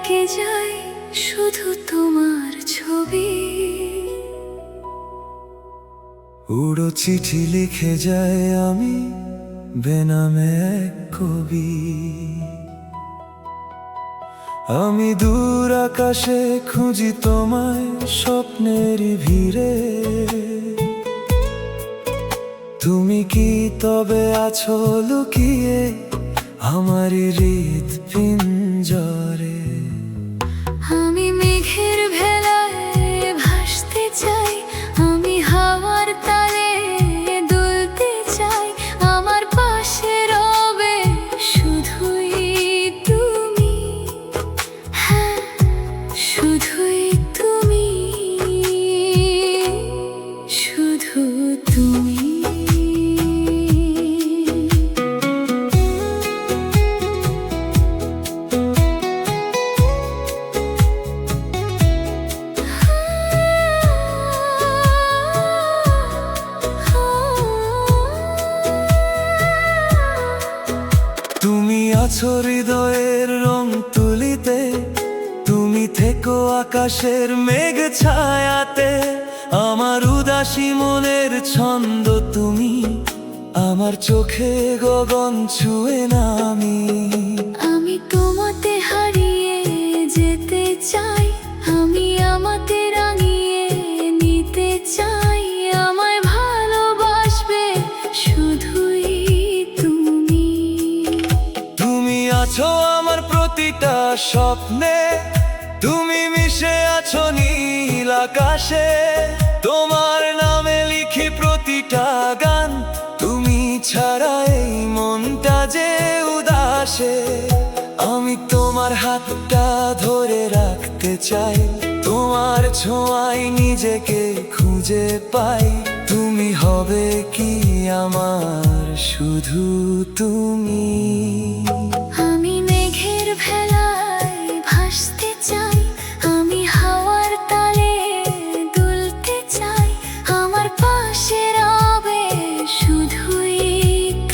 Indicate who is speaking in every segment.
Speaker 1: থেকে যায় শুধু তোমার ছবি।
Speaker 2: উড়ো চিঠি লিখে যায় আমি বেনামে এক কবি। আমি দূর আকাশে খুঁজি তোমায় স্বপ্নের ভিড়ে। তুমি কি তবে আছো লুকিয়ে আমারই হৃদ পিঞ্জরে?
Speaker 1: আমি মেঘের ভেলায় ভাসতে চাই, আমি হাওয়ার তালে দুলতে চাই। আমার পাশে রবে শুধুই তুমি, হ্যাঁ শুধুই তুমি, শুধু তুমি।
Speaker 2: তুমি আছো হৃদয়ের রং তুলিতে, তুমি থেকো আকাশের মেঘ ছায়াতে। আমার উদাসী মনের ছন্দ তুমি, আমার চোখে গগন ছুঁয়ে নামি।
Speaker 1: আমি তোমাতে হারিয়ে যেতে চাই, আমি আমাতে রাঙিয়ে নিতে চাই। আমায় ভালোবাসবে শুধুই তুমি।
Speaker 2: তুমি আছো আমার প্রতিটা স্বপ্নে, তুমি মিশে আছো নীল আকাশে। তোমার নামে লিখি প্রতিটা গান, তুমি ছাড়া এই মনটা যে উদাসে। আমি তোমার হাতটা ধরে রাখতে চাই, তোমার ছোঁয়ায় নিজেকে খুঁজে পাই। তুমি হবে কি আমার শুধু তুমি।
Speaker 1: আমি মেঘের ভেলায় ভাসতে চাই, আমি হাওয়ার তালে দুলতে চাই। আমার পাশে রবে শুধুই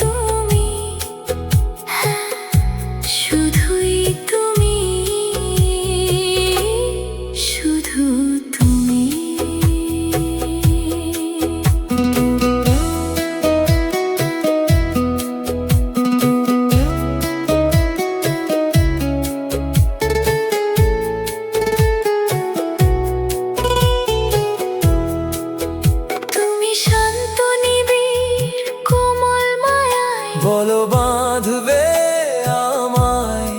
Speaker 1: তুমি, হ্যাঁ শুধুই তুমি, শুধু তুমি। তুমি শান্ত নিবিড় কোমল মায়ায়
Speaker 2: বলো বাঁধবে আমায়,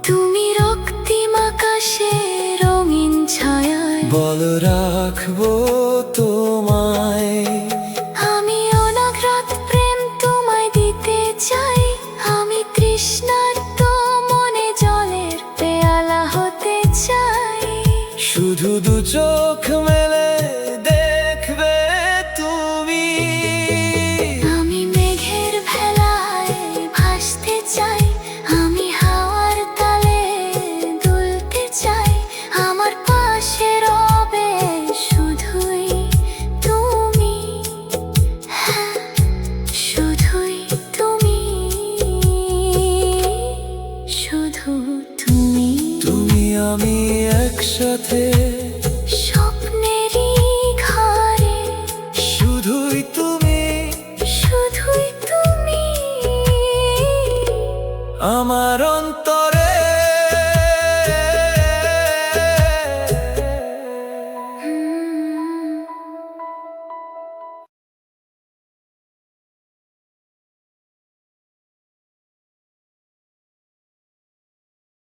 Speaker 1: তুমি রক্তিম আকাশে রঙিন ছায়ায়।
Speaker 2: বলো রাখবো তোমায়।
Speaker 1: আমি অনাঘ্রাত প্রেম তোমায় দিতে চাই, আমি তৃষ্ণার্ত মনে জলের পেয়ালা হতে চাই।
Speaker 2: শুধু দু চোখ মেলে দেখবে তুমি।
Speaker 1: আমি মেঘের ভেলায় ভাসতে চাই, আমি হাওয়ার তালে দুলতে চাই। আমার পাশে রবে শুধুই তুমি, হ্যাঁ শুধুই তুমি, শুধু তুমি।
Speaker 2: তুমি আমি একসাথে
Speaker 1: স্বপ্নেরই ঘরে
Speaker 2: শুধুই তুমি,
Speaker 1: শুধুই তুমি।
Speaker 2: আমার অন্তর